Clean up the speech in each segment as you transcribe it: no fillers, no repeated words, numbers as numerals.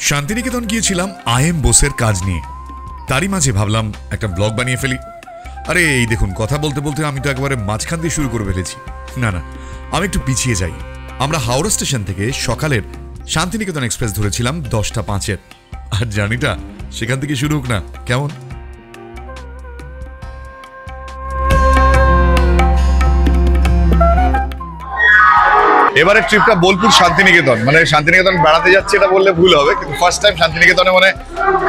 শান্তিনিকেতন গিয়েছিলাম আইএম বোসের কাজ নিয়ে। তারই মাঝে ভাবলাম একটা ব্লগ বানিয়ে ফেলি। আরে এই দেখুন, কথা বলতে বলতে আমি তো একেবারে মাঝখান দিয়ে শুরু করে ফেলেছি। না না, আমি একটু পিছিয়ে যাই। আমরা হাওড়া স্টেশন থেকে সকালের শান্তিনিকেতন এক্সপ্রেস ধরেছিলাম 10:05। আর জার্নিটা সেখান থেকে শুরু হোক না, কেমন? এবারে ট্রিপটা বোলপুর শান্তিনিকেতন, মানে শান্তিনিকেতন বেড়াতে যাচ্ছি এটা বললে ভুল হবে, কিন্তু ফার্স্ট টাইম শান্তিনিকেতনে মানে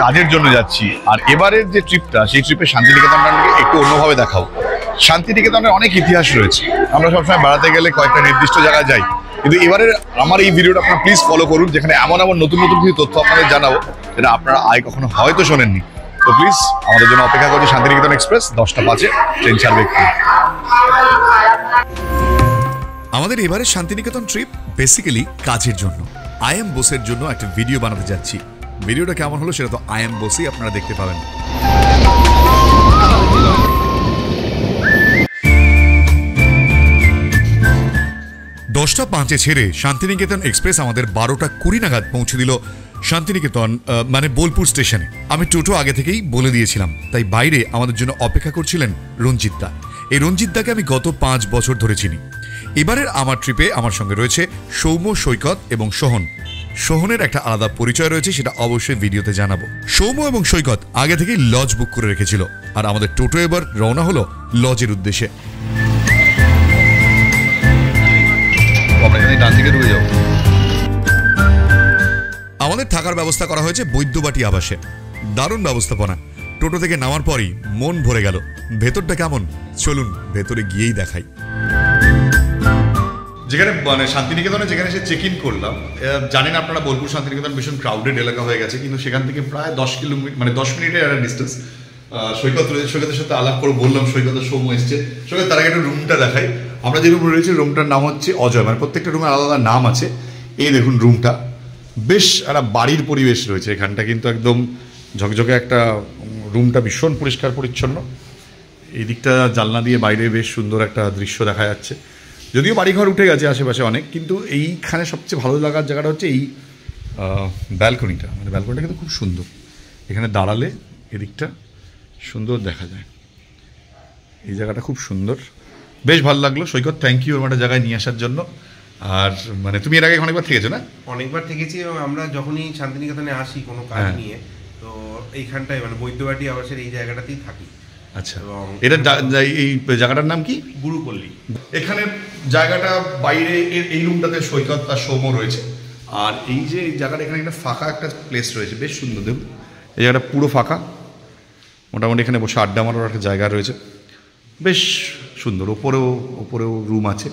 কাজের জন্য যাচ্ছি। আর এবারের যে ট্রিপটা, সেই ট্রিপে শান্তিনিকেতনটাকে একটু অন্যভাবে দেখাও। শান্তিনিকেতনের অনেক ইতিহাস রয়েছে, আমরা সবসময় বেড়াতে গেলে কয়েকটা নির্দিষ্ট জায়গায় যাই, কিন্তু এবারে আমার এই ভিডিওটা আপনারা প্লিজ ফলো করুন, যেখানে এমন এমন নতুন নতুন কিছু তথ্য আপনাদের জানাবো যেটা আপনারা আগে কখনো হয়তো শোনেননি। তো প্লিজ আমাদের জন্য অপেক্ষা করছি শান্তিনিকেতন এক্সপ্রেস 10:05 ট্রেন ছাড়বে একটু। আমাদের এবারে শান্তিনিকেতন ট্রিপ বেসিক্যালি কাজের জন্য। আইএম বোসের জন্য একটা ভিডিও বানাতে যাচ্ছি। ভিডিওটা কেমন হলো সেটা তো আইএম বোসই আপনারা দেখতে পাবেন। 10:05 ছেড়ে শান্তিনিকেতন এক্সপ্রেস আমাদের 12:20 নাগাদ পৌঁছে দিল শান্তিনিকেতন মানে বোলপুর স্টেশনে। আমি টোটো আগে থেকেই বলে দিয়েছিলাম, তাই বাইরে আমাদের জন্য অপেক্ষা করছিলেন রঞ্জিত দা। এই রঞ্জিত দাকে আমি গত 5 বছর ধরে চিনি। এবারের আমার ট্রিপে আমার সঙ্গে রয়েছে সৌম্য, সৈকত এবং সোহন। সোহনের একটা আলাদা পরিচয় রয়েছে, সেটা অবশ্যই ভিডিওতে জানাবো। সৌম্য এবং সৈকত আগে থেকেই লজ বুক করে রেখেছিল, আর আমাদের টোটো এবার রওনা হলো লজের উদ্দেশ্যে। আমাদের থাকার ব্যবস্থা করা হয়েছে বৈদ্যবাটি আবাসে। দারুণ ব্যবস্থাপনা। টোটো থেকে নামার পরই মন ভরে গেল। ভেতরটা কেমন চলুন ভেতরে গিয়েই দেখাই। যেখানে মানে শান্তিনিকেতনে যেখানে এসে চেক ইন করলাম, জানেন আপনারা বোলপুর শান্তিনিকেতন ভীষণ ক্রাউডেড এলাকা হয়ে গেছে, কিন্তু সেখান থেকে প্রায় 10 কিলোমিটার মানে 10 মিনিটের একটা ডিস্টেন্স। সৈকত রয়েছে, সৈকতের সাথে আলাপ করে বললাম সৈকত সৌম্য এসছে। সৈকত তার আগে একটা রুমটা দেখাই। আমরা যে রুমে রয়েছি রুমটার নাম হচ্ছে অজয়, মানে প্রত্যেকটা রুমের আলাদা নাম আছে। এই দেখুন রুমটা, বেশ একটা বাড়ির পরিবেশ রয়েছে এখানটা, কিন্তু একদম ঝকঝকে একটা রুমটা, ভীষণ পরিষ্কার পরিচ্ছন্ন। এই দিকটা জানলা দিয়ে বাইরে বেশ সুন্দর একটা দৃশ্য দেখা যাচ্ছে। যদিও বাড়িঘর উঠে গেছে আশেপাশে অনেক, কিন্তু এইখানে সবচেয়ে ভালো লাগার জায়গাটা হচ্ছে এই ব্যালকনিটা। মানে ব্যালকনিটা কিন্তু খুব সুন্দর, এখানে দাঁড়ালে এদিকটা সুন্দর দেখা যায়। এই জায়গাটা খুব সুন্দর, বেশ ভালো লাগলো। সৈকত থ্যাংক ইউ একটা জায়গায় নিয়ে আসার জন্য। আর মানে তুমি এর আগে অনেকবার থেকেছো না? অনেকবার থেকেছি, এবং আমরা যখনই শান্তিনিকেতনে আসি কোনো কাজ নিয়ে, তো এইখানটায় মানে বৈদ্যবাটি আবাসের এই জায়গাটাতেই থাকি। আচ্ছা, এটা এই জায়গাটার নাম কি? গুরুপল্লী। এখানে জায়গাটা বাইরে এই রুমটাতে সৈকত আর সৌম্য রয়েছে। আর এই যে এই জায়গাটা, এখানে একটা ফাঁকা একটা প্লেস রয়েছে, বেশ সুন্দর। দেখুন এই জায়গাটা পুরো ফাঁকা, মোটামুটি এখানে বসে আড্ডা মারার একটা জায়গা রয়েছে, বেশ সুন্দর। ওপরেও রুম আছে,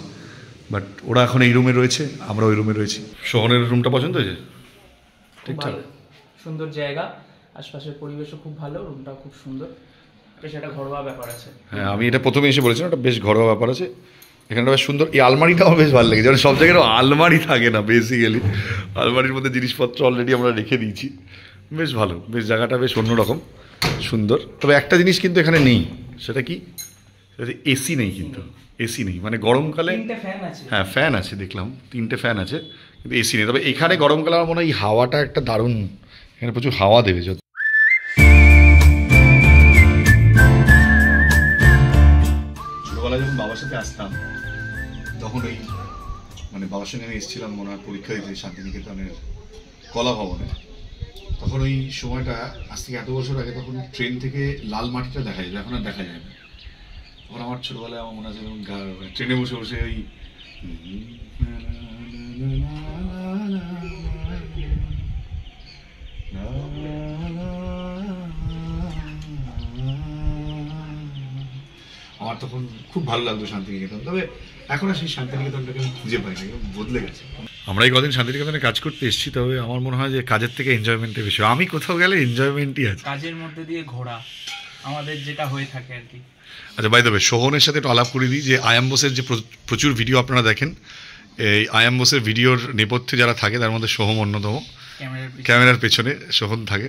বাট ওরা এখন এই রুমে রয়েছে, আমরা ওই রুমে রয়েছি। সোহনের রুমটা পছন্দ হয়েছে? ঠিকঠাক, সুন্দর জায়গা, আশপাশের পরিবেশও খুব ভালো, রুমটাও খুব সুন্দর, বেশ একটা ঘরোয়া ব্যাপার আছে। হ্যাঁ, আমি এটা প্রথমে এসে বলেছিলাম, একটা বেশ ঘরোয়া ব্যাপার আছে। এখানটা বেশ সুন্দর। এই আলমারিটা আমার বেশ ভালো লেগেছে, সব জায়গায় আলমারি থাকে না বেসিক্যালি, আলমারির মধ্যে জিনিসপত্র অলরেডি আমরা রেখে দিয়েছি। বেশ ভালো, বেশ জায়গাটা বেশ অন্যরকম সুন্দর। তবে একটা জিনিস কিন্তু এখানে নেই, সেটা কি? এসি নেই, কিন্তু এসি নেই, মানে গরমকালে হ্যাঁ ফ্যান আছে, দেখলাম 3টে ফ্যান আছে, কিন্তু এসি নেই। তবে এখানে গরমকালে আমার মনে হয় এই হাওয়াটা একটা দারুণ, এখানে প্রচুর হাওয়া দেবে। যত ছোটবেলায় যখন বাবার সাথে আসতাম, তখন ওই মানে বাবার সঙ্গে আমি এসেছিলাম মনে হয় পরীক্ষা দিতে শান্তিনিকেতনের কলা ভবনে। তখন ওই সময়টা আজ থেকে এত বছর আগে, তখন ট্রেন থেকে লাল মাটিটা দেখা যায়, এখন আর দেখা যায় না। তখন আমার ছোটবেলায় আমার মনে আছে ট্রেনে বসে বসে ওই আমার তখন খুব ভালো লাগতো শান্তিনিকেতন। তবে এখন আর সেই শান্তিনিকেতনটাকে আমি খুঁজে পাই না, বদলে গেছে। আমরা এই কদিন শান্তিনিকেতনে কাজ করতে এসেছি, তবে আমার মনে হয় যে কাজের থেকে এনজয়মেন্টের বেশি। আমি কোথাও গেলে এনজয়মেন্টই আছে, কাজের মধ্যে দিয়ে ঘোরা আমাদের যেটা হয়ে থাকে আর কি। আচ্ছা, বাই দ্য ওয়ে সোহনের সাথে একটু আলাপ করে দিই যে আইএম বোসের যে প্রচুর ভিডিও আপনারা দেখেন, এই আইএম বোসের ভিডিওর নেপথ্যে যারা থাকে তার মধ্যে সোহম অন্যতম। ক্যামেরার পেছনে সোহন থাকে।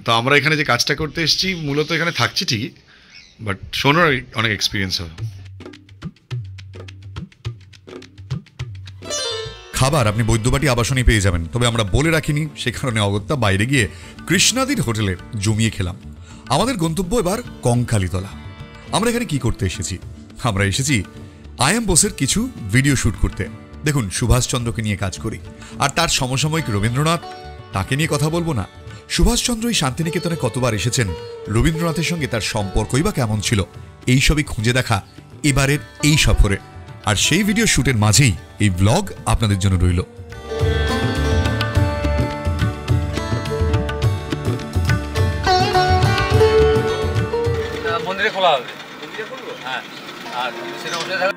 তো আমরা এখানে যে কাজটা করতে এসেছি, মূলত এখানে থাকছি ঠিকই, বাট সোহনের অনেক এক্সপিরিয়েন্স হবে। খাবার আপনি বৈদ্যবাটি আবাসনেই পেয়ে যাবেন, তবে আমরা বলে রাখিনি সে কারণে অগত্যা বাইরে গিয়ে কৃষ্ণাদির হোটেলে জমিয়ে খেলাম। আমাদের গন্তব্য এবার কঙ্কালীতলা। আমরা এখানে কি করতে এসেছি? আমরা এসেছি আই.এম. বোসের কিছু ভিডিও শ্যুট করতে। দেখুন, সুভাষচন্দ্রকে নিয়ে কাজ করি, আর তার সমসাময়িক রবীন্দ্রনাথ, তাকে নিয়ে কথা বলবো না? সুভাষচন্দ্র এই শান্তিনিকেতনে কতবার এসেছেন, রবীন্দ্রনাথের সঙ্গে তার সম্পর্কই বা কেমন ছিল, এইসবই খুঁজে দেখা এবারের এই সফরে। আর সেই ভিডিও শ্যুটের মাঝেই এই ব্লগ আপনাদের জন্য রইল। মন্দিরে খোলা হবে, মন্দিরে খুলবো, হ্যাঁ। আর সেটা বসে থাকবে।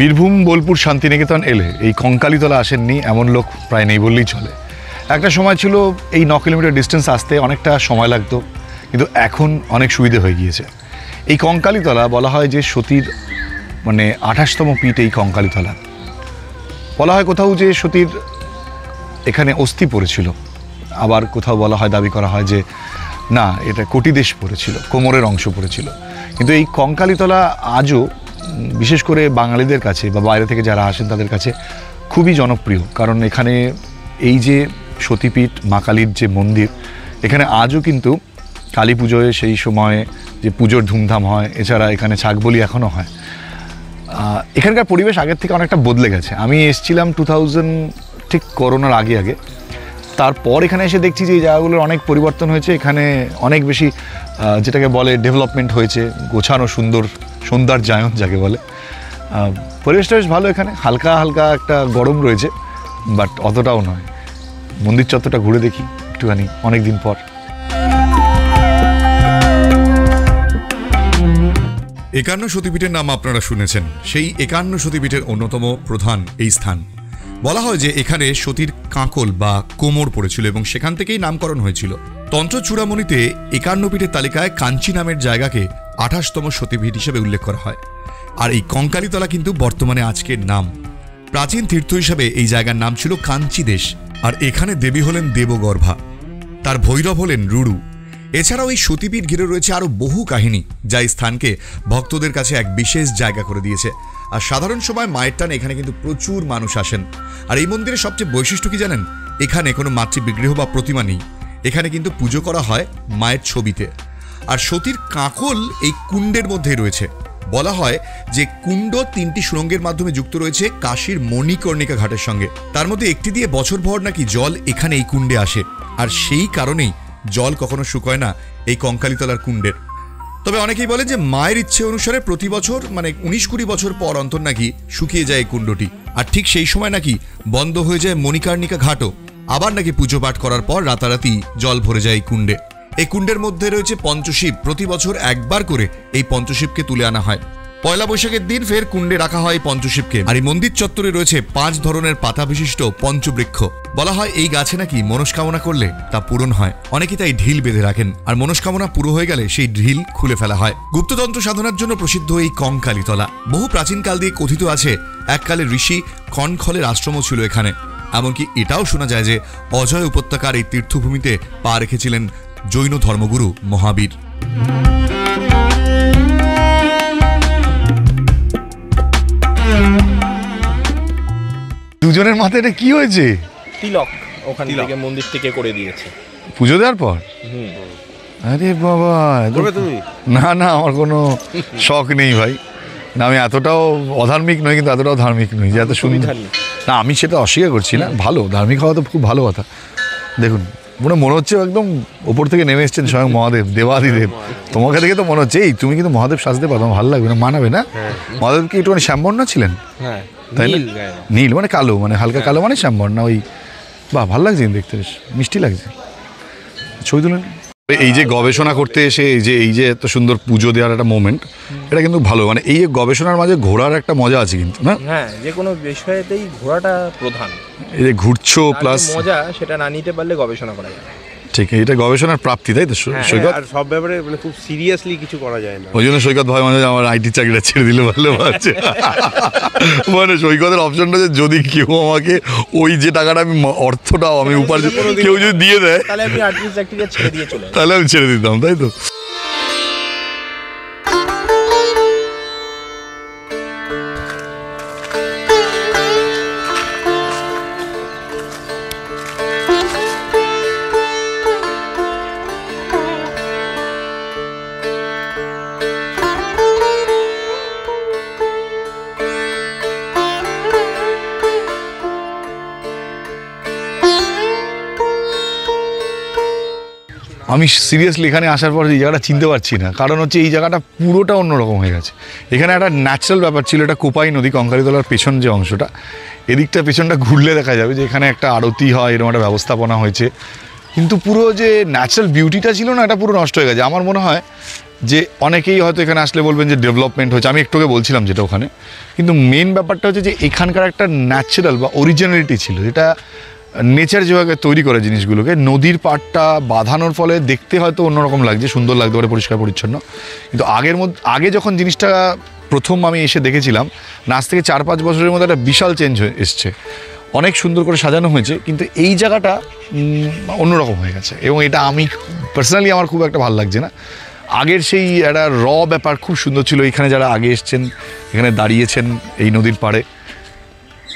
বীরভূম, বোলপুর, শান্তিনিকেতন এলে এই কঙ্কালীতলা আসেননি এমন লোক প্রায় নেই বললেই চলে। একটা সময় ছিল এই 9 কিলোমিটার ডিস্টেন্স আসতে অনেকটা সময় লাগতো, কিন্তু এখন অনেক সুবিধে হয়ে গিয়েছে। এই কঙ্কালীতলা বলা হয় যে সতীর মানে 28তম পীঠ এই কঙ্কালীতলা। বলা হয় কোথাও যে সতীর এখানে অস্থি পড়েছিল, আবার কোথাও বলা হয়, দাবি করা হয় যে না, এটা কটিদেশ পড়েছিল, কোমরের অংশ পড়েছিল। কিন্তু এই কঙ্কালীতলা আজও বিশেষ করে বাঙালিদের কাছে বা বাইরে থেকে যারা আসেন তাদের কাছে খুবই জনপ্রিয়, কারণ এখানে এই যে সতীপীঠ মা কালীর যে মন্দির, এখানে আজও কিন্তু কালী পুজোয় সেই সময়ে যে পুজোর ধুমধাম হয়, এছাড়া এখানে ছাগবলি এখনও হয়। এখানকার পরিবেশ আগের থেকে অনেকটা বদলে গেছে। আমি এসেছিলাম 2000 ঠিক করোনার আগে, তারপর এখানে এসে দেখছি যে এই জায়গাগুলোর অনেক পরিবর্তন হয়েছে। এখানে অনেক বেশি যেটাকে বলে ডেভেলপমেন্ট হয়েছে, গোছানো সুন্দর সৌন্দর্যায়ন যাকে বলে। পরিবেশটা বেশ ভালো। এখানে হালকা হালকা একটা গরম রয়েছে, বাট অতটাও নয়। মন্দির চত্বরটা ঘুরে দেখি একটুখানি অনেক দিন পর। 51 সতীপীঠের নাম আপনারা শুনেছেন। সেই 51 সতীপীঠের অন্যতম প্রধান এই স্থান। বলা হয় যে এখানে সতীর কাঁকল বা কোমর পড়েছিল এবং সেখান থেকেই নামকরণ হয়েছিল। তন্ত্র চূড়ামণিতে 51 পীঠের তালিকায় কাঞ্চি নামের জায়গাকে 28তম সতীপীঠ হিসেবে উল্লেখ করা হয়। আর এই কঙ্কালীতলা কিন্তু বর্তমানে আজকের নাম। প্রাচীন তীর্থ হিসেবে এই জায়গার নাম ছিল কাঞ্চি দেশ। আর এখানে দেবী হলেন দেবগর্ভা, তার ভৈরব হলেন রুরু। এছাড়াও এই সতীপীঠ ঘিরে রয়েছে আরও বহু কাহিনী, যা এই স্থানকে ভক্তদের কাছে এক বিশেষ জায়গা করে দিয়েছে। আর সাধারণ সময় মায়ের টানে এখানে কিন্তু প্রচুর মানুষ আসেন। আর এই মন্দিরের সবচেয়ে বৈশিষ্ট্য কি জানেন? এখানে কোনো মাতৃবিগ্রহ বা প্রতিমা নেই, এখানে কিন্তু পুজো করা হয় মায়ের ছবিতে। আর সতীর কাঁকল এই কুণ্ডের মধ্যেই রয়েছে। বলা হয় যে কুণ্ড 3টি সুড়ঙ্গের মাধ্যমে যুক্ত রয়েছে কাশীর মণিকর্ণিকা ঘাটের সঙ্গে। তার মধ্যে একটি দিয়ে বছরভর নাকি জল এখানে এই কুণ্ডে আসে, আর সেই কারণেই জল কখনো শুকোয় না এই কঙ্কালীতলার কুণ্ডের। তবে অনেকেই বলে যে মায়ের ইচ্ছে অনুসারে প্রতি বছর মানে 19-20 বছর পর অন্তর নাকি শুকিয়ে যায় এই কুণ্ডটি, আর ঠিক সেই সময় নাকি বন্ধ হয়ে যায় মণিকর্ণিকা ঘাটও। আবার নাকি পুজো পাঠ করার পর রাতারাতি জল ভরে যায় এই কুণ্ডে। এই কুণ্ডের মধ্যে রয়েছে পঞ্চশিব। প্রতি বছর একবার করে এই পঞ্চশিবকে তুলে আনা হয়। পয়লা বৈশাখের দিন ফের কুণ্ডে রাখা হয় পঞ্চশিবকে। আর এই মন্দির চত্বরে রয়েছে 5 ধরনের পাতা বিশিষ্ট পঞ্চবৃক্ষ। বলা হয় এই গাছে নাকি মনস্কামনা করলে তা পূরণ হয়। অনেকে তাই ঢিল বেঁধে রাখেন, আর মনস্কামনা পুরো হয়ে গেলে সেই ঢিল খুলে ফেলা হয়। গুপ্ততন্ত্র সাধনার জন্য প্রসিদ্ধ এই কঙ্কালীতলা। বহু প্রাচীনকাল দিয়ে কথিত আছে এককালে ঋষি খনখলের আশ্রমও ছিল এখানে। এমনকি এটাও শোনা যায় যে অজয় উপত্যকার এই তীর্থভূমিতে পা রেখেছিলেন জৈন ধর্মগুরু মহাবীর। দুজনের মাথায় এটা কি হয়েছে? তিলক ওখান থেকে মন্দির থেকে করে দিয়েছে পুজো দেওয়ার পর। আরে বাবা, তুমি? না না, আমার কোনো শখ নেই ভাই। না, আমি এতটাও অধার্মিক নই, কিন্তু এতটাও ধার্মিক নই যে এত সুন্দর। না, আমি সেটা অস্বীকার করছি না। ভালো, ধার্মিক হওয়া তো খুব ভালো কথা। দেখুন, মনে হচ্ছে একদম ওপর থেকে নেমে এসছেন স্বয়ং মহাদেব, দেবাদিদেব। তোমাকে দেখে তো মনে হচ্ছে এই তুমি কিন্তু মহাদেব সাজতে পারো, ভালো লাগবে না, মানাবে না? মহাদেব কি একটুখানি শ্যামবর্ণ ছিলেন? তাই না? নীল মানে কালো, মানে হালকা কালো মানে শ্যামবর্ণ। ওই বাহ, ভালো লাগছে দেখতে, বেশ মিষ্টি লাগছে। ছবি তুলেন। এই যে গবেষণা করতে এসে এই যে এত সুন্দর পুজো দেওয়ার একটা মোমেন্ট, এটা কিন্তু ভালো। মানে এই গবেষণার মাঝে ঘোরার একটা মজা আছে কিন্তু, না? হ্যাঁ, যে কোনো বিষয়েতেই ঘোরাটা প্রধান। এই যে ঘুরছো প্লাস মজা, সেটা না নিতে পারলে গবেষণা করা যায়। ঠিক, এটা গবেষণার প্রাপ্তি, তাই তো সৈকত? আর সব ব্যাপারে মানে খুব সিরিয়াসলি কিছু করা যায় না। ওই জন্য সৈকত ভাই মানে আমার আইটি চাকরিটা ছেড়ে দিলে ভালো পাচ্ছে। মানে সৈকতের অপশনটা যে যদি কেউ আমাকে ওই যে টাকাটা আমি অর্থটাও আমি উপার্জন কেউ যদি দিয়ে দেয় তাহলে আমি আর্টিস্ট চাকরিটা ছেড়ে দিয়ে চলে তাহলে আমি ছেড়ে দিতাম, তাই তো? আমি সিরিয়াসলি এখানে আসার পর এই জায়গাটা চিনতে পারছি না, কারণ হচ্ছে এই জায়গাটা পুরোটা অন্যরকম হয়ে গেছে। এখানে একটা ন্যাচারাল ব্যাপার ছিল, এটা কোপাই নদী, কঙ্কালীতলার পেছন যে অংশটা, এদিকটা পেছনটা ঘুরলে দেখা যাবে যে এখানে একটা আরতি হয়, এরকম একটা ব্যবস্থাপনা হয়েছে, কিন্তু পুরো যে ন্যাচারাল বিউটিটা ছিল না, এটা পুরো নষ্ট হয়ে গেছে। আমার মনে হয় যে অনেকেই হয়তো এখানে আসলে বলবেন যে ডেভেলপমেন্ট হয়েছে, আমি একটুকে বলছিলাম যেটা ওখানে, কিন্তু মেন ব্যাপারটা হচ্ছে যে এখানকার একটা ন্যাচারাল বা অরিজিনালিটি ছিল, যেটা নেচার যেভাবে তৈরি করে জিনিসগুলোকে, নদীর পাড়টা বাঁধানোর ফলে দেখতে হয়তো অন্যরকম লাগছে, সুন্দর লাগতে পারে, পরিষ্কার পরিচ্ছন্ন, কিন্তু আগে যখন জিনিসটা প্রথম আমি এসে দেখেছিলাম, আজ থেকে 4-5 বছরের মধ্যে একটা বিশাল চেঞ্জ এসছে, অনেক সুন্দর করে সাজানো হয়েছে, কিন্তু এই জায়গাটা অন্যরকম হয়ে গেছে, এবং এটা আমি পার্সোনালি আমার খুব একটা ভালো লাগছে না। আগের সেই একটা ব্যাপার খুব সুন্দর ছিল, এখানে যারা আগে এসছেন, এখানে দাঁড়িয়েছেন এই নদীর পাড়ে,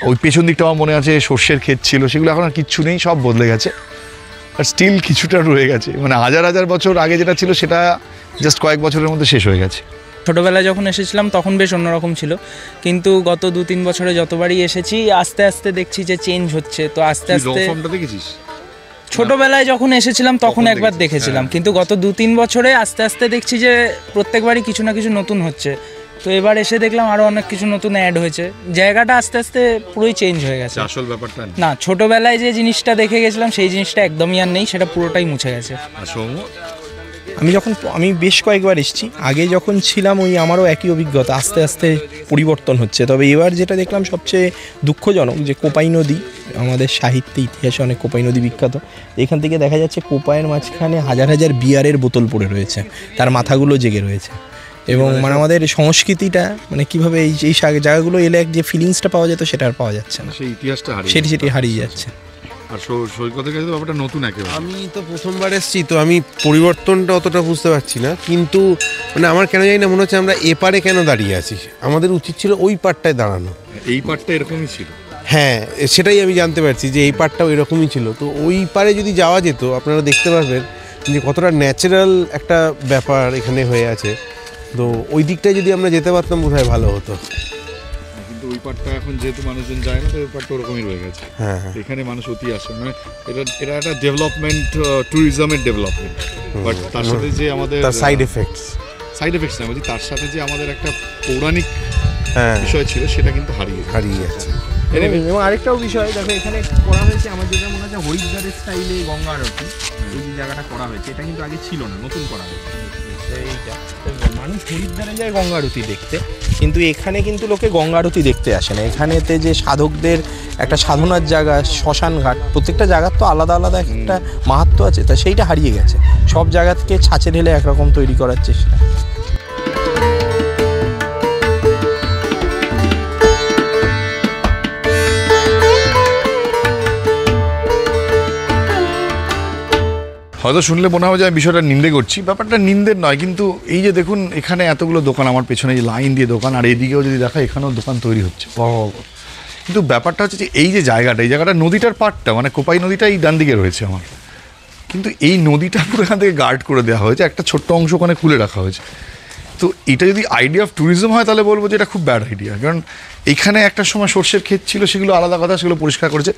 ওই পেছন দিকটা আমার মনে আছে সর্ষের ক্ষেত ছিল, সেগুলো এখন আর কিচ্ছু নেই, সব বদলে গেছে, আর স্টিল কিছুটা রয়ে গেছে, মানে হাজার হাজার বছর আগে যেটা ছিল সেটা জাস্ট কয়েক বছরের মধ্যে শেষ হয়ে গেছে। ছোটোবেলায় যখন এসেছিলাম তখন বেশ অন্যরকম ছিল, কিন্তু গত 2-3 বছরে যতবারই এসেছি আস্তে আস্তে দেখছি যে চেঞ্জ হচ্ছে। তো আস্তে আস্তে দেখেছিস? ছোটোবেলায় যখন এসেছিলাম তখন একবার দেখেছিলাম, কিন্তু গত 2-3 বছরে আস্তে আস্তে দেখছি যে প্রত্যেকবারই কিছু না কিছু নতুন হচ্ছে। তো এবার এসে দেখলাম আরও অনেক কিছু নতুন অ্যাড হয়েছে, জায়গাটা আস্তে আস্তে পুরোই চেঞ্জ হয়ে গেছে। আসল ব্যাপারটা না, ছোটোবেলায় যে জিনিসটা দেখে গেছিলাম সেই জিনিসটা একদমই আর নেই, সেটা পুরোটাই মুছে গেছে। আমি বেশ কয়েকবার এসেছি, আগে যখন ছিলাম ওই আমারও একই অভিজ্ঞতা, আস্তে আস্তে পরিবর্তন হচ্ছে। তবে এবার যেটা দেখলাম সবচেয়ে দুঃখজনক, যে কোপাই নদী আমাদের সাহিত্যে ইতিহাসে অনেক কোপাই নদী বিখ্যাত, এখান থেকে দেখা যাচ্ছে কোপাইয়ের মাঝখানে হাজার হাজার বিয়ারের বোতল পড়ে রয়েছে, তার মাথাগুলো জেগে রয়েছে, এবং মানে আমাদের সংস্কৃতিটা মানে কীভাবে এই জায়গাগুলো এলে যে ফিলিংসটা পাওয়া যেত সেটা আর পাওয়া যাচ্ছে না, সেই ইতিহাসটা সেটি হারিয়ে যাচ্ছে। আর সৈকতের কাছে ব্যাপারটা নতুন একেবারে। আমি তো প্রথমবার এসেছি, তো আমি পরিবর্তনটা অতটা বুঝতে পারছি না, কিন্তু মানে আমার কেন জানি না মনে হচ্ছে আমরা এপারে কেন দাঁড়িয়ে আছি, আমাদের উচিত ছিল ওই পাড়টায় দাঁড়ানো। এই পাড়টা এরকমই ছিল। হ্যাঁ, সেটাই আমি জানতে পারছি যে এই পাড়টাও এরকমই ছিল। তো ওই পাড়ে যদি যাওয়া যেত, আপনারা দেখতে পারবেন যে কতটা ন্যাচারাল একটা ব্যাপার এখানে হয়ে আছে। তো ওই দিকটায় যদি আমরা যেতে পারতাম বোধহয় ভালো হতো। কিন্তু ওই পাড়টা এখন যেহেতু মানুষজন যায় না, তো ওই পাড়টা ওরকমই রয়ে গেছে। হ্যাঁ, এখানে মানুষ অতি আসে, মানে এটা একটা ডেভেলপমেন্ট, ট্যুরিজমের ডেভেলপমেন্ট, বাট তার সাথে যে আমাদের সাইড এফেক্টস না বলছি, তার সাথে যে আমাদের একটা পৌরাণিক বিষয় ছিল সেটা কিন্তু হারিয়ে যাচ্ছে। এবং আরেকটাও বিষয় দেখো, এখানে করা হয়েছে আমার যেটা মনে হচ্ছে হরিদ্বারের স্টাইলে গঙ্গা আরতি, এই যে জায়গাটা করা হয়েছে এটা কিন্তু আগে ছিল না, নতুন করা হয়েছে এইটা। মানুষ হরিদ্বারে যায় গঙ্গা আরতি দেখতে, কিন্তু এখানে কিন্তু লোকে গঙ্গা আরতি দেখতে আসে না। এখানেতে যে সাধকদের একটা সাধনার জায়গা, শ্মশান ঘাট, প্রত্যেকটা জায়গার তো আলাদা আলাদা একটা মাহাত্ম্য আছে, তা সেইটা হারিয়ে গেছে। সব জায়গা থেকে ছাঁচে ঢেলে একরকম তৈরি করার চেষ্টা। হয়তো শুনলে মনে হবে যে আমি বিষয়টা নিন্দে করছি, ব্যাপারটা নিন্দের নয়, কিন্তু এই যে দেখুন এখানে এতগুলো দোকান, আমার পেছনে যে লাইন দিয়ে দোকান, আর এইদিকেও যদি দেখা এখানেও দোকান তৈরি হচ্ছে, কিন্তু ব্যাপারটা হচ্ছে যে এই যে জায়গাটা, এই জায়গাটা নদীটার পাড়টা, মানে কোপাই নদীটা এই ডান দিকে রয়েছে আমার, কিন্তু এই নদীটা পুরো এখান থেকে গার্ড করে দেওয়া হয়েছে, একটা ছোট্ট অংশ ওখানে খুলে রাখা হয়েছে। তো এটা যদি আইডিয়া অফ ট্যুরিজম হয় তাহলে বলবো যে এটা খুব ব্যাড আইডিয়া, কারণ এখানে একটা সময় সর্ষের ক্ষেত ছিল, সেগুলো আলাদা কথা, সেগুলো পরিষ্কার করেছে,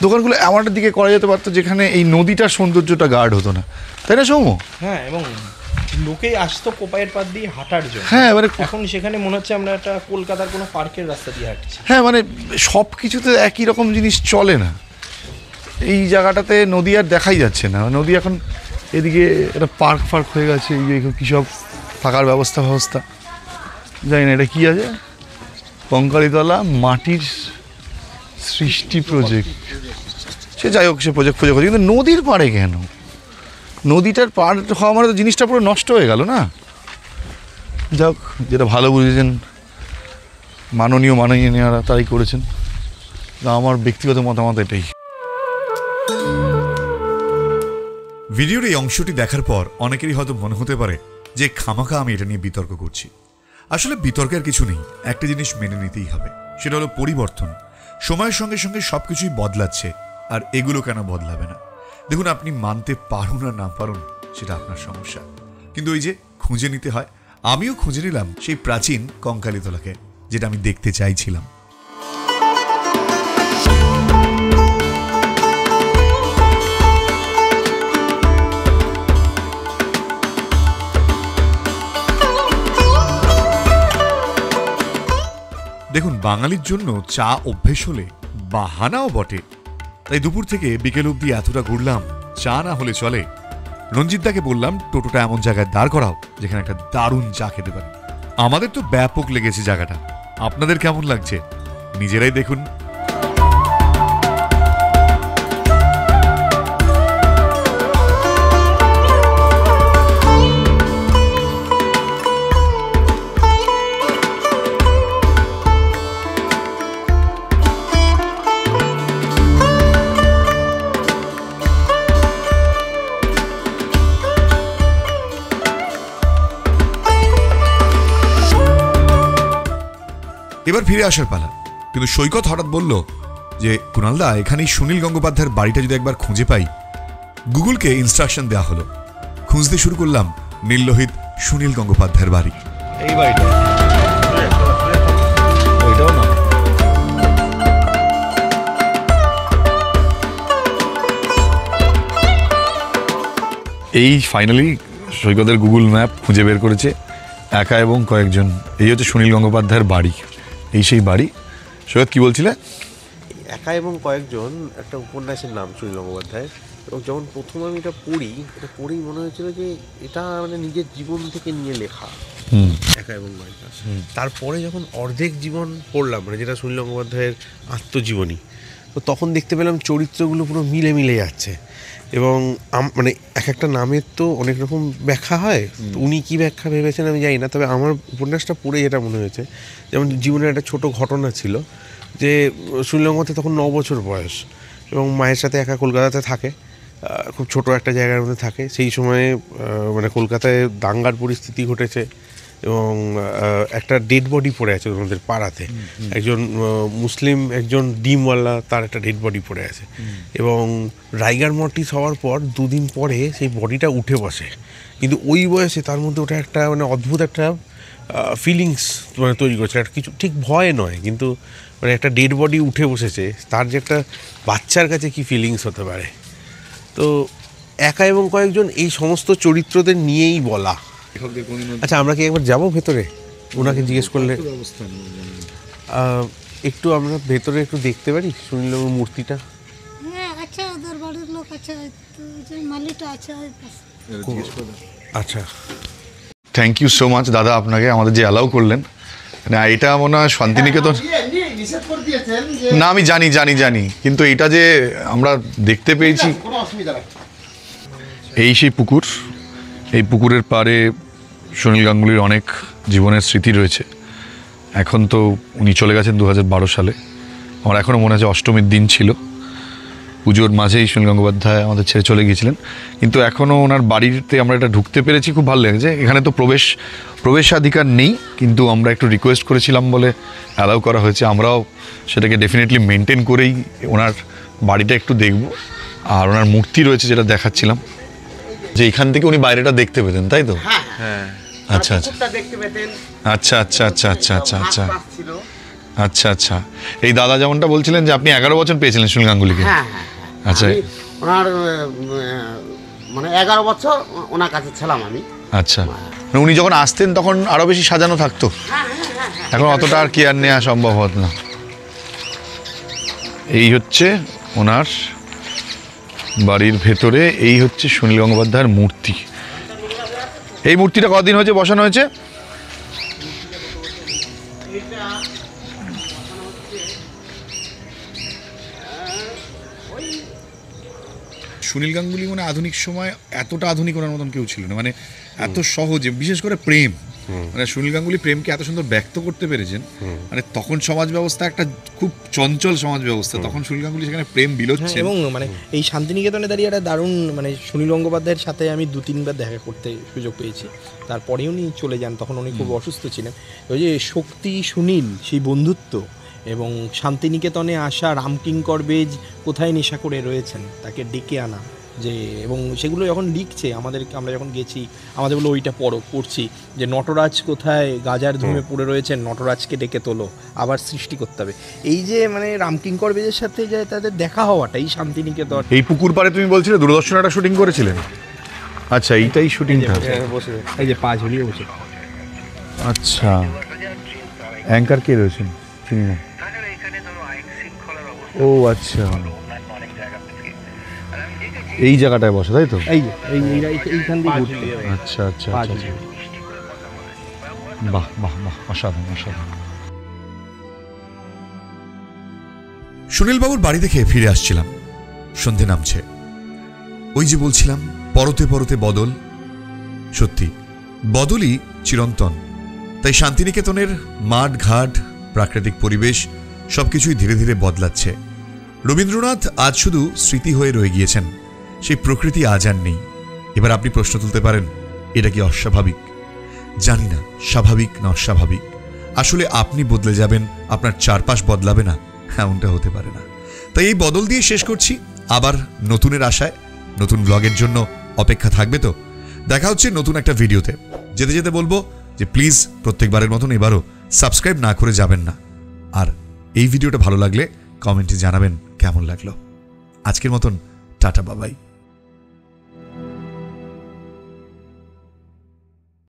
দোকানগুলো এমনটার দিকে করা যেতে পারতো যেখানে এই নদীটার সৌন্দর্যটা গার্ড হতো না, তাই না সৌম্য? হ্যাঁ, এবং লোকেই আসতো কোপাইয়ের পাড় দিয়ে হাঁটার জন্য। হ্যাঁ, মানে এখন সেখানে মনে হচ্ছে আমরা একটা কলকাতার কোনো পার্কের রাস্তা দিয়ে হাঁটছি। হ্যাঁ, মানে সব কিছুতে একই রকম জিনিস চলে না, এই জায়গাটাতে নদী আর দেখাই যাচ্ছে না, নদী এখন এদিকে একটা পার্ক হয়ে গেছে, এই যে কী সব থাকার ব্যবস্থা জানি না এটা কী আছে, কঙ্কালীতলা মাটির সৃষ্টি প্রজেক্ট, সে যাই হোক, সে প্রজেক্ট কিন্তু নদীর পাড়ে কেন? নদীটার পার হওয়া মানে তো জিনিসটা পুরো নষ্ট হয়ে গেল না। যাক, যেটা ভালো বুঝেছেন মাননীয়রা তাই করেছেন, আমার ব্যক্তিগত মতামত এটাই। ভিডিওর এই অংশটি দেখার পর অনেকেরই হয়তো মনে হতে পারে যে খামাখা আমি এটা নিয়ে বিতর্ক করছি। আসলে বিতর্কের কিছু নেই, একটা জিনিস মেনে নিতেই হবে, সেটা হলো পরিবর্তন। সময়ের সঙ্গে সঙ্গে সবকিছুই বদলাচ্ছে, আর এগুলো কেন বদলাবে না? দেখুন, আপনি মানতে পারুন আর না পারুন সেটা আপনার সমস্যা, কিন্তু ওই যে খুঁজে নিতে হয়, আমিও খুঁজে নিলাম সেই প্রাচীন কঙ্কালীতলাকে, যেটা আমি দেখতে চাইছিলাম। দেখুন, বাঙালির জন্য চা অভ্যেস হলে বাহানাও বটে, তাই দুপুর থেকে বিকেল অবধি এতটা ঘুরলাম, চা না হলে চলে। রঞ্জিতদাকে বললাম টোটোটা এমন জায়গায় দাঁড় করাও যেখানে একটা দারুণ চা খেতে পারি। আমাদের তো ব্যাপক লেগেছে জায়গাটা, আপনাদের কেমন লাগছে নিজেরাই দেখুন। এবার ফিরে আসার পালা, কিন্তু সৈকত হঠাৎ বলল যে কুণালদা, এখানেই সুনীল গঙ্গোপাধ্যায়ের বাড়িটা যদি একবার খুঁজে পাই। গুগলকে ইনস্ট্রাকশন দেওয়া হলো, খুঁজতে শুরু করলাম নীললোহিত সুনীল গঙ্গোপাধ্যায়ের বাড়ি। এই বাড়িটা ওইটাও না, এই ফাইনালি সৈকতের গুগল ম্যাপ খুঁজে বের করেছে একা এবং কয়েকজন। এই হচ্ছে সুনীল গঙ্গোপাধ্যায়ের বাড়ি, এই সেই বাড়ি। সৈকত কি বলছিলে? একা এবং কয়েকজন একটা উপন্যাসের নাম সুনীল গঙ্গোপাধ্যায়ের, এবং যখন প্রথম আমি এটা পড়েই মনে হয়েছিল যে এটা মানে নিজের জীবন থেকে নিয়ে লেখা, একা এবং কয়েকজন। তারপরে যখন অর্ধেক জীবন পড়লাম, মানে যেটা সুনীল গঙ্গোপাধ্যায়ের আত্মজীবনী, তো তখন দেখতে পেলাম চরিত্রগুলো পুরো মিলে যাচ্ছে, এবং মানে এক একটা নামের তো অনেক রকম ব্যাখ্যা হয়, উনি কী ব্যাখ্যা ভেবেছেন আমি জানি না, তবে আমার উপন্যাসটা পড়ে যেটা মনে হয়েছে, যেমন জীবনের একটা ছোট ঘটনা ছিল যে সুনীল গঙ্গোপাধ্যায় তখন 9 বছর বয়স, এবং মায়ের সাথে একা কলকাতাতে থাকে, খুব ছোট একটা জায়গার মধ্যে থাকে। সেই সময়ে মানে কলকাতায় দাঙ্গার পরিস্থিতি ঘটেছে, এবং একটা ডেড বডি পড়ে আছে ওনাদের পাড়াতে, একজন মুসলিম একজন ডিমওয়ালা, তার একটা ডেড বডি পড়ে আছে, এবং রাইগার মর্টিস হওয়ার পর 2 দিন পরে সেই বডিটা উঠে বসে, কিন্তু ওই বয়সে তার মধ্যে ওটা একটা মানে অদ্ভুত একটা ফিলিংস মানে তৈরি করছে, একটা কিছু ঠিক ভয় নয়, কিন্তু মানে একটা ডেড বডি উঠে বসেছে, তার যে একটা বাচ্চার কাছে কি ফিলিংস হতে পারে। তো একা এবং কয়েকজন এই সমস্ত চরিত্রদের নিয়েই বলা। আচ্ছা, আমরা কি একবার যাবো ভেতরে? ওনাকে জিজ্ঞেস করলে একটু আমরা ভেতরে একটু দেখতে পারি সুনীলবাবুর মূর্তিটা? হ্যাঁ, আচ্ছা, ওদের বাড়ির লোক আছে, যে মালিকটা আছে। আচ্ছা, থ্যাংক ইউ সো মাচ দাদা, আপনাকে আমাদের যে অ্যালাউ করলেন। না, এটা মনে হয় শান্তিনিকেতন না, আমি জানি, কিন্তু এটা যে আমরা দেখতে পেয়েছি, এই সেই পুকুর, এই পুকুরের পাড়ে সুনীল গাঙ্গুলির অনেক জীবনের স্মৃতি রয়েছে। এখন তো উনি চলে গেছেন 2012 সালে, আমার এখনও মনে আছে অষ্টমীর দিন ছিল, পুজোর মাঝেই সুনীল গঙ্গোপাধ্যায় আমাদের ছেড়ে চলে গিয়েছিলেন, কিন্তু এখনও ওনার বাড়িতে আমরা এটা ঢুকতে পেরেছি, খুব ভালো লেগেছে। এখানে তো প্রবেশাধিকার নেই, কিন্তু আমরা একটু রিকোয়েস্ট করেছিলাম বলে অ্যালাউ করা হয়েছে। আমরাও সেটাকে ডেফিনেটলি মেনটেন করেই ওনার বাড়িটা একটু দেখব, আর ওনার মূর্তি রয়েছে যেটা দেখাচ্ছিলাম, যে এখান থেকে উনি বাইরেটা দেখতে পেতেন, তাই তো? হ্যাঁ, আচ্ছা আচ্ছা, এই দাদা যেমনটা বলছিলেন যে আপনি 11 বছর পেয়েছিলেন সুনীল গাঙ্গুলিকে। আচ্ছা, ওনার মানে 11 বছর ওনার কাছে ছিলাম আমি। আচ্ছা, উনি যখন আসতেন তখন আরো বেশি সাজানো থাকতো, এখন অতটা আর কেয়ার নেওয়া সম্ভব হতো না। এই হচ্ছে ওনার বাড়ির ভেতরে, এই হচ্ছে সুনীল গঙ্গোপাধ্যায়ের মূর্তি। এই মূর্তিটা কতদিন হয়েছে বসানো হয়েছে? সুনীল গাঙ্গুলি মানে আধুনিক সময় এতটা আধুনিক ওনার মতন কেউ ছিল না, মানে এত সহজে, বিশেষ করে প্রেম, মানে সুনীল গাঙ্গুলি প্রেমকে এত সুন্দর ব্যক্ত করতে পেরেছেন। মানে তখন সমাজ ব্যবস্থা একটা খুব চঞ্চল সমাজ ব্যবস্থা, তখন সুনীল গাঙ্গুলি সেখানে প্রেম বিলোচ্ছে। এবং মানে এই শান্তিনিকেতনে দাঁড়িয়ে একটা দারুণ, মানে সুনীল গঙ্গোপাধ্যায়ের সাথে আমি 2-3 বার দেখা করতে সুযোগ পেয়েছি। তারপরে উনি চলে যান, তখন উনি খুব অসুস্থ ছিলেন। ওই যে শক্তি সুনীল সেই বন্ধুত্ব, এবং শান্তিনিকেতনে আসা রামকিঙ্কর বেজ কোথায় নেশা করে রয়েছেন তাকে ডেকে আনা, যে এবং সেগুলো যখন লিখছে আমরা যখন গেছি আমাদের বলে ওইটা পড়ছি যে নটরাজ কোথায় গাজার ধুমে পড়ে রয়েছেন, নটরাজকে ডেকে তোলো, আবার সৃষ্টি করতে হবে। এই যে মানে রামকিঙ্কর বেজের সাথে যে তাদের দেখা হওয়াটা এই শান্তিনিকেতন। এই পুকুর পাড়ে তুমি বলছিলে দূরদর্শন একটা শুটিং করেছিলেন? আচ্ছা, এইটাই শুটিংটা। এই যে পা ঝুলিয়ে বসে। আচ্ছা, অ্যাঙ্কার কে রয়েছেন? চিনি না। ও আচ্ছা, এই জায়গাটায় বসে, তাই তো? এইখান দিয়ে ঘুরতে। আচ্ছা আচ্ছা আচ্ছা, বাহ বাহ বাহ, অসাধারণ অসাধারণ। সুনীলবাবুর বাড়ি থেকে ফিরে আসছিলাম, সন্ধে নামছে। ওই যে বলছিলাম পরতে পরতে বদল, সত্যি বদলই চিরন্তন। তাই শান্তিনিকেতনের মাঠ ঘাট, প্রাকৃতিক পরিবেশ সবকিছুই ধীরে ধীরে বদলাচ্ছে। রবীন্দ্রনাথ আজ শুধু স্মৃতি হয়ে রয়ে গিয়েছেন, সেই প্রকৃতি আজ আর নেই। এবার আপনি প্রশ্ন তুলতে পারেন, এটা কি অস্বাভাবিক? জানি না স্বাভাবিক না অস্বাভাবিক। আসলে আপনি বদলে যাবেন, আপনার চারপাশ বদলাবে না, এমনটা হতে পারে না। তাই এই বদল দিয়ে শেষ করছি, আবার নতুনের আশায়। নতুন ব্লগের জন্য অপেক্ষা থাকবে তো? দেখা হচ্ছে নতুন একটা ভিডিওতে। যেতে যেতে বলবো যে প্লিজ প্রত্যেকবারের মতন এবারও সাবস্ক্রাইব না করে যাবেন না। আর এই ভিডিওটা ভালো লাগলে কমেন্টে জানাবেন কেমন লাগলো। আজকের মতন টাটা, বাবাই।